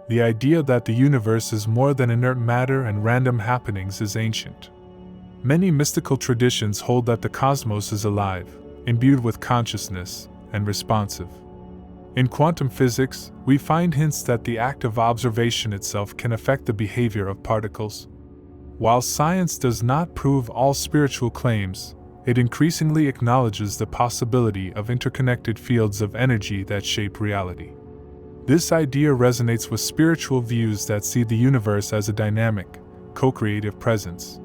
The idea that the universe is more than inert matter and random happenings is ancient. Many mystical traditions hold that the cosmos is alive, imbued with consciousness, and responsive. In quantum physics, we find hints that the act of observation itself can affect the behavior of particles. While science does not prove all spiritual claims, it increasingly acknowledges the possibility of interconnected fields of energy that shape reality. This idea resonates with spiritual views that see the universe as a dynamic, co-creative presence.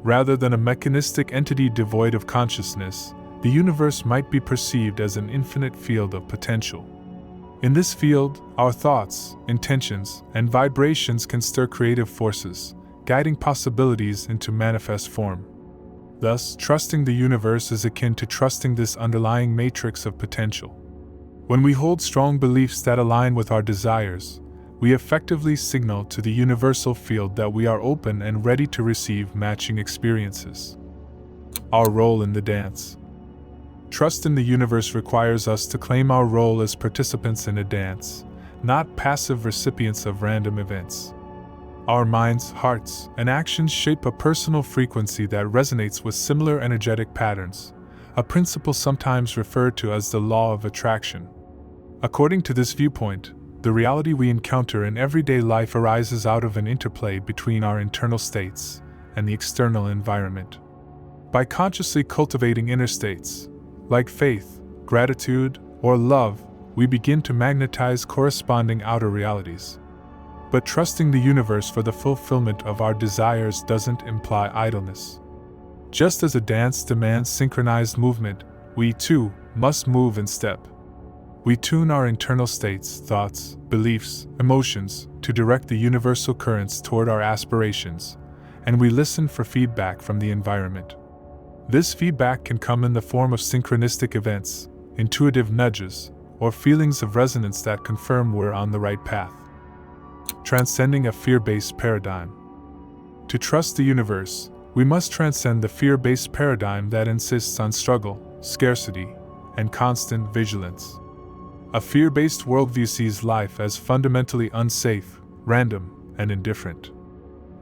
Rather than a mechanistic entity devoid of consciousness, the universe might be perceived as an infinite field of potential. In this field, our thoughts, intentions, and vibrations can stir creative forces, guiding possibilities into manifest form. Thus, trusting the universe is akin to trusting this underlying matrix of potential. When we hold strong beliefs that align with our desires, we effectively signal to the universal field that we are open and ready to receive matching experiences. Our role in the dance. Trust in the universe requires us to claim our role as participants in a dance, not passive recipients of random events. Our minds, hearts, and actions shape a personal frequency that resonates with similar energetic patterns, a principle sometimes referred to as the law of attraction. According to this viewpoint, the reality we encounter in everyday life arises out of an interplay between our internal states and the external environment. By consciously cultivating inner states, like faith, gratitude, or love, we begin to magnetize corresponding outer realities. But trusting the universe for the fulfillment of our desires doesn't imply idleness. Just as a dance demands synchronized movement, we too must move in step. We tune our internal states, thoughts, beliefs, emotions to direct the universal currents toward our aspirations, and we listen for feedback from the environment. This feedback can come in the form of synchronistic events, intuitive nudges, or feelings of resonance that confirm we're on the right path. Transcending a fear-based paradigm. To trust the universe, we must transcend the fear-based paradigm that insists on struggle, scarcity, and constant vigilance. A fear-based worldview sees life as fundamentally unsafe, random, and indifferent.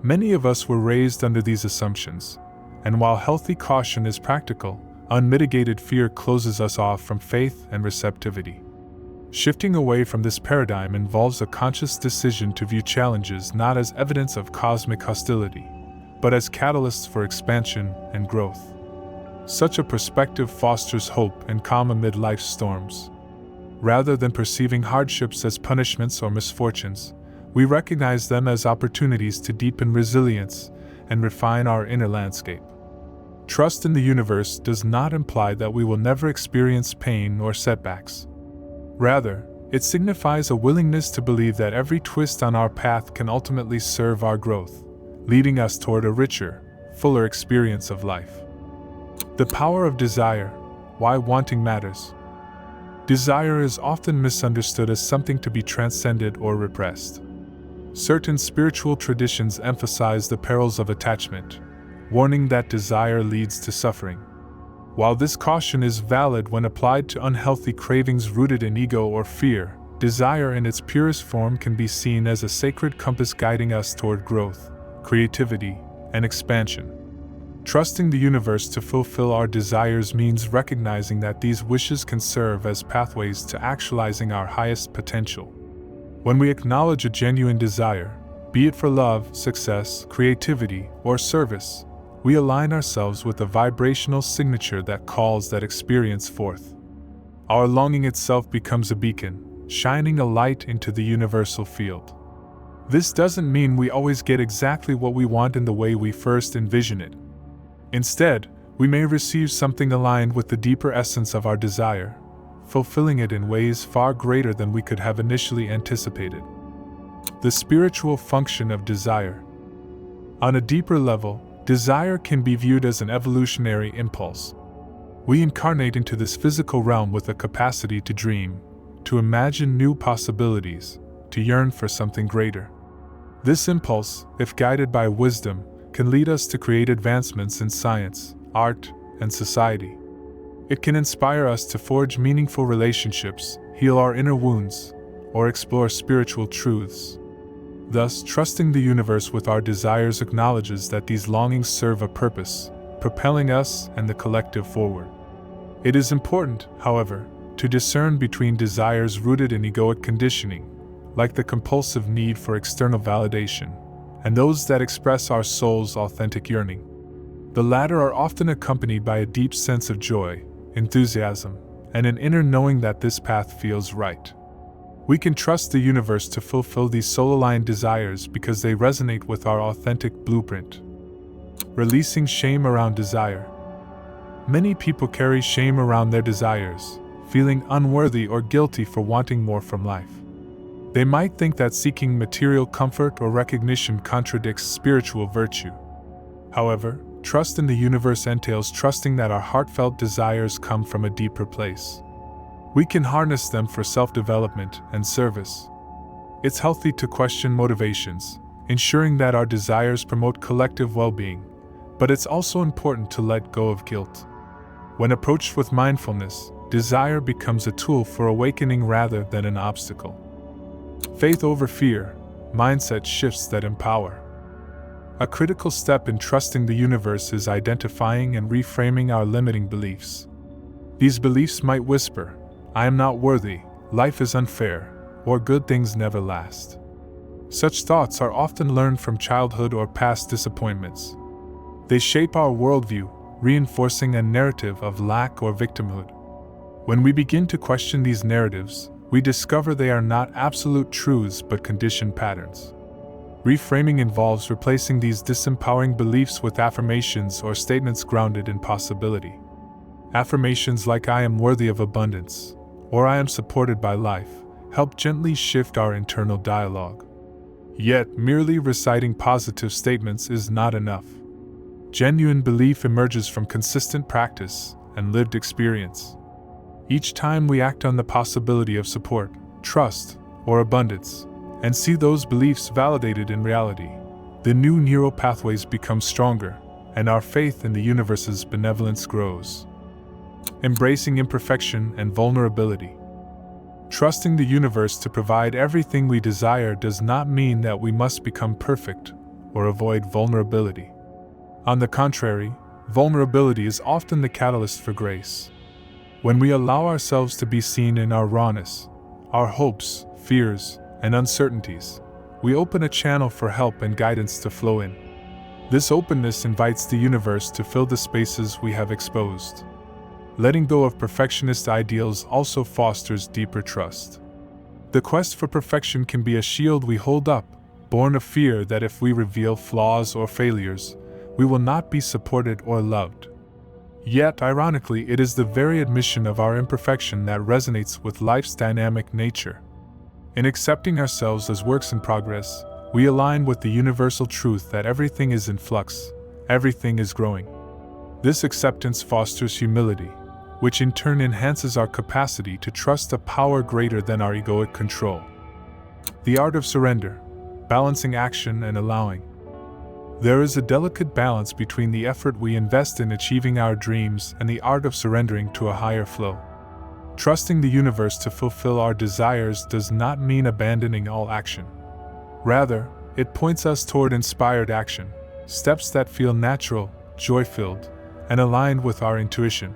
Many of us were raised under these assumptions, and while healthy caution is practical, unmitigated fear closes us off from faith and receptivity. Shifting away from this paradigm involves a conscious decision to view challenges not as evidence of cosmic hostility, but as catalysts for expansion and growth. Such a perspective fosters hope and calm amid life's storms. Rather than perceiving hardships as punishments or misfortunes, we recognize them as opportunities to deepen resilience and refine our inner landscape. Trust in the universe does not imply that we will never experience pain or setbacks. Rather, it signifies a willingness to believe that every twist on our path can ultimately serve our growth, leading us toward a richer, fuller experience of life. The power of desire, why wanting matters. Desire is often misunderstood as something to be transcended or repressed. Certain spiritual traditions emphasize the perils of attachment, warning that desire leads to suffering. While this caution is valid when applied to unhealthy cravings rooted in ego or fear, desire in its purest form can be seen as a sacred compass guiding us toward growth, creativity, and expansion. Trusting the universe to fulfill our desires means recognizing that these wishes can serve as pathways to actualizing our highest potential. When we acknowledge a genuine desire, be it for love, success, creativity, or service, we align ourselves with a vibrational signature that calls that experience forth. Our longing itself becomes a beacon, shining a light into the universal field. This doesn't mean we always get exactly what we want in the way we first envision it. Instead, we may receive something aligned with the deeper essence of our desire, fulfilling it in ways far greater than we could have initially anticipated. The spiritual function of desire. On a deeper level, desire can be viewed as an evolutionary impulse. We incarnate into this physical realm with a capacity to dream, to imagine new possibilities, to yearn for something greater. This impulse, if guided by wisdom, can lead us to create advancements in science, art, and society. It can inspire us to forge meaningful relationships, heal our inner wounds, or explore spiritual truths. Thus, trusting the universe with our desires acknowledges that these longings serve a purpose, propelling us and the collective forward. It is important, however, to discern between desires rooted in egoic conditioning, like the compulsive need for external validation, and those that express our soul's authentic yearning. The latter are often accompanied by a deep sense of joy, enthusiasm, and an inner knowing that this path feels right. We can trust the universe to fulfill these soul-aligned desires because they resonate with our authentic blueprint. Releasing shame around desire. Many people carry shame around their desires, feeling unworthy or guilty for wanting more from life. They might think that seeking material comfort or recognition contradicts spiritual virtue. However, trust in the universe entails trusting that our heartfelt desires come from a deeper place. We can harness them for self-development and service. It's healthy to question motivations, ensuring that our desires promote collective well-being, but it's also important to let go of guilt. When approached with mindfulness, desire becomes a tool for awakening rather than an obstacle. Faith over fear, mindset shifts that empower. A critical step in trusting the universe is identifying and reframing our limiting beliefs. These beliefs might whisper, "I am not worthy, life is unfair," or "good things never last." Such thoughts are often learned from childhood or past disappointments. They shape our worldview, reinforcing a narrative of lack or victimhood. When we begin to question these narratives, we discover they are not absolute truths but conditioned patterns. Reframing involves replacing these disempowering beliefs with affirmations or statements grounded in possibility. Affirmations like "I am worthy of abundance," or "I am supported by life," help gently shift our internal dialogue. Yet, merely reciting positive statements is not enough. Genuine belief emerges from consistent practice and lived experience. Each time we act on the possibility of support, trust, or abundance, and see those beliefs validated in reality, the new neural pathways become stronger, and our faith in the universe's benevolence grows. Embracing imperfection and vulnerability. Trusting the universe to provide everything we desire does not mean that we must become perfect or avoid vulnerability. On the contrary, vulnerability is often the catalyst for grace. When we allow ourselves to be seen in our rawness, our hopes, fears, and uncertainties, we open a channel for help and guidance to flow in. This openness invites the universe to fill the spaces we have exposed. Letting go of perfectionist ideals also fosters deeper trust. The quest for perfection can be a shield we hold up, born of fear that if we reveal flaws or failures, we will not be supported or loved. Yet, ironically, it is the very admission of our imperfection that resonates with life's dynamic nature. In accepting ourselves as works in progress, we align with the universal truth that everything is in flux, everything is growing. This acceptance fosters humility, which in turn enhances our capacity to trust a power greater than our egoic control. The art of surrender, balancing action and allowing. There is a delicate balance between the effort we invest in achieving our dreams and the art of surrendering to a higher flow. Trusting the universe to fulfill our desires does not mean abandoning all action. Rather, it points us toward inspired action, steps that feel natural, joy-filled, and aligned with our intuition.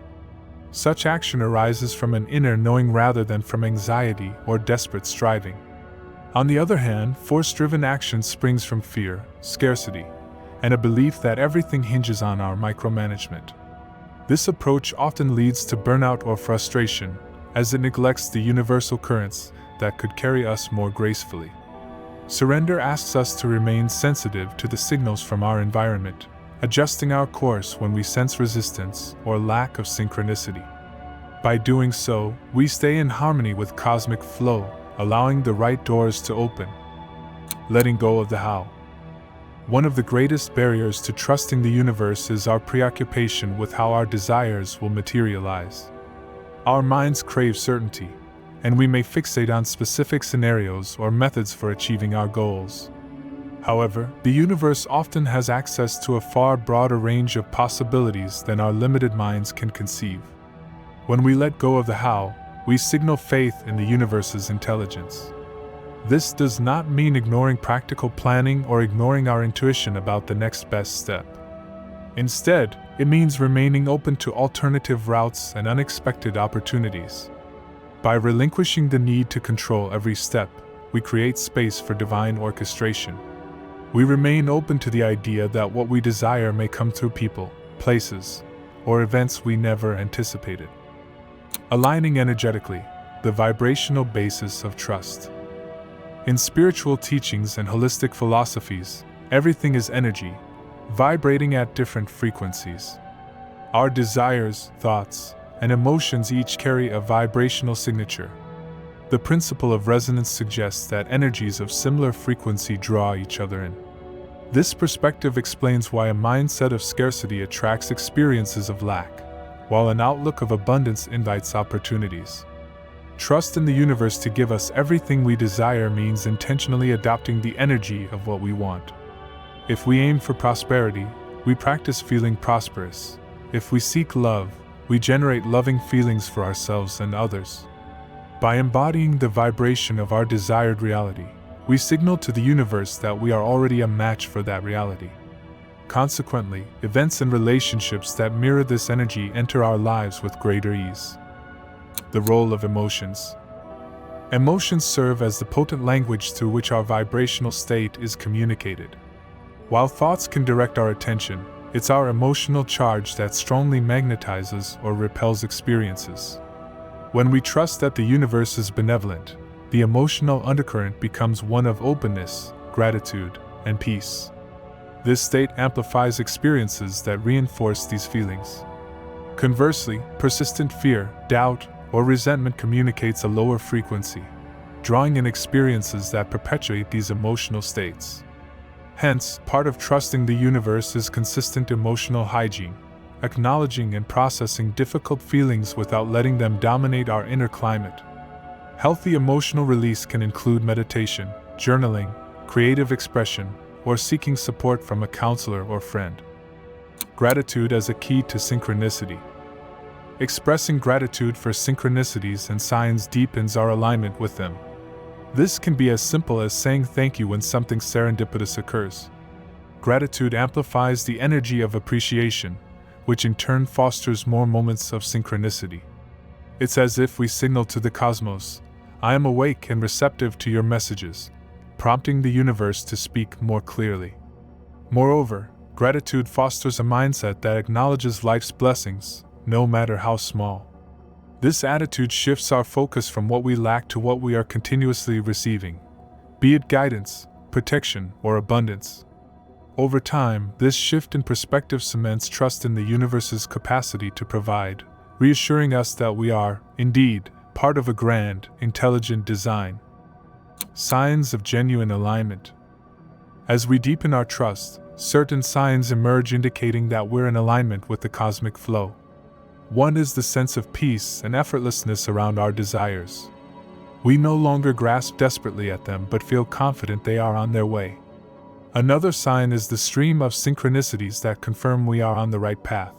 Such action arises from an inner knowing rather than from anxiety or desperate striving. On the other hand, force-driven action springs from fear, scarcity, and a belief that everything hinges on our micromanagement. This approach often leads to burnout or frustration, as it neglects the universal currents that could carry us more gracefully. Surrender asks us to remain sensitive to the signals from our environment, adjusting our course when we sense resistance or lack of synchronicity. By doing so, we stay in harmony with cosmic flow, allowing the right doors to open. Letting go of the how. One of the greatest barriers to trusting the universe is our preoccupation with how our desires will materialize. Our minds crave certainty, and we may fixate on specific scenarios or methods for achieving our goals. However, the universe often has access to a far broader range of possibilities than our limited minds can conceive. When we let go of the how, we signal faith in the universe's intelligence. This does not mean ignoring practical planning or ignoring our intuition about the next best step. Instead, it means remaining open to alternative routes and unexpected opportunities. By relinquishing the need to control every step, we create space for divine orchestration. We remain open to the idea that what we desire may come through people, places, or events we never anticipated. Aligning energetically, the vibrational basis of trust. In spiritual teachings and holistic philosophies, everything is energy, vibrating at different frequencies. Our desires, thoughts, and emotions each carry a vibrational signature. The principle of resonance suggests that energies of similar frequency draw each other in. This perspective explains why a mindset of scarcity attracts experiences of lack, while an outlook of abundance invites opportunities. Trust in the universe to give us everything we desire means intentionally adopting the energy of what we want. If we aim for prosperity, we practice feeling prosperous. If we seek love, we generate loving feelings for ourselves and others. By embodying the vibration of our desired reality, we signal to the universe that we are already a match for that reality. Consequently, events and relationships that mirror this energy enter our lives with greater ease. The role of emotions. Emotions serve as the potent language through which our vibrational state is communicated. While thoughts can direct our attention, it's our emotional charge that strongly magnetizes or repels experiences. When we trust that the universe is benevolent, the emotional undercurrent becomes one of openness, gratitude, and peace. This state amplifies experiences that reinforce these feelings. Conversely, persistent fear, doubt, or resentment communicates a lower frequency, drawing in experiences that perpetuate these emotional states. Hence, part of trusting the universe is consistent emotional hygiene, acknowledging and processing difficult feelings without letting them dominate our inner climate. Healthy emotional release can include meditation, journaling, creative expression, or seeking support from a counselor or friend. Gratitude as a key to synchronicity. Expressing gratitude for synchronicities and signs deepens our alignment with them. This can be as simple as saying thank you when something serendipitous occurs. Gratitude amplifies the energy of appreciation, which in turn fosters more moments of synchronicity. It's as if we signal to the cosmos, "I am awake and receptive to your messages," prompting the universe to speak more clearly. Moreover, gratitude fosters a mindset that acknowledges life's blessings, no matter how small. This attitude shifts our focus from what we lack to what we are continuously receiving, be it guidance, protection, or abundance. Over time, this shift in perspective cements trust in the universe's capacity to provide, reassuring us that we are, indeed, part of a grand, intelligent design. Signs of genuine alignment. As we deepen our trust, certain signs emerge indicating that we're in alignment with the cosmic flow. One is the sense of peace and effortlessness around our desires. We no longer grasp desperately at them but feel confident they are on their way. Another sign is the stream of synchronicities that confirm we are on the right path.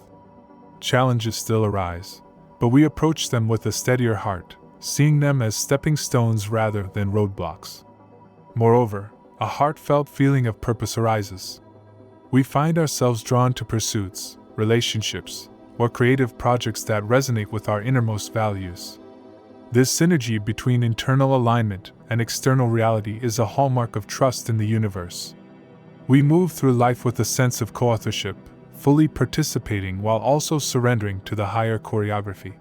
Challenges still arise, but we approach them with a steadier heart, seeing them as stepping stones rather than roadblocks. Moreover, a heartfelt feeling of purpose arises. We find ourselves drawn to pursuits, relationships, or creative projects that resonate with our innermost values. This synergy between internal alignment and external reality is a hallmark of trust in the universe. We move through life with a sense of co-authorship, fully participating while also surrendering to the higher choreography.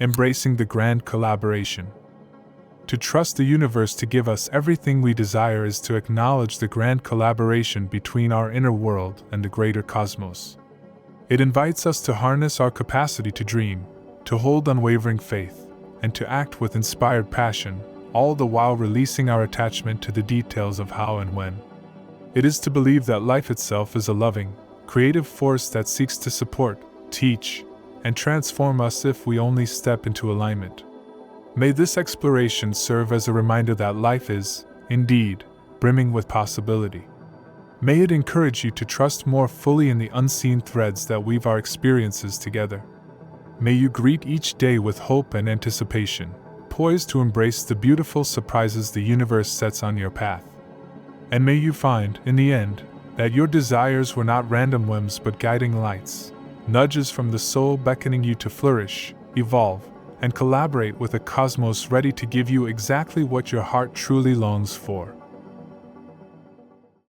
Embracing the grand collaboration. To trust the universe to give us everything we desire is to acknowledge the grand collaboration between our inner world and the greater cosmos. It invites us to harness our capacity to dream, to hold unwavering faith, and to act with inspired passion, all the while releasing our attachment to the details of how and when. It is to believe that life itself is a loving, creative force that seeks to support, teach, and transform us if we only step into alignment. May this exploration serve as a reminder that life is, indeed, brimming with possibility. May it encourage you to trust more fully in the unseen threads that weave our experiences together. May you greet each day with hope and anticipation, poised to embrace the beautiful surprises the universe sets on your path. And may you find, in the end, that your desires were not random whims but guiding lights, nudges from the soul beckoning you to flourish, evolve, and collaborate with a cosmos ready to give you exactly what your heart truly longs for.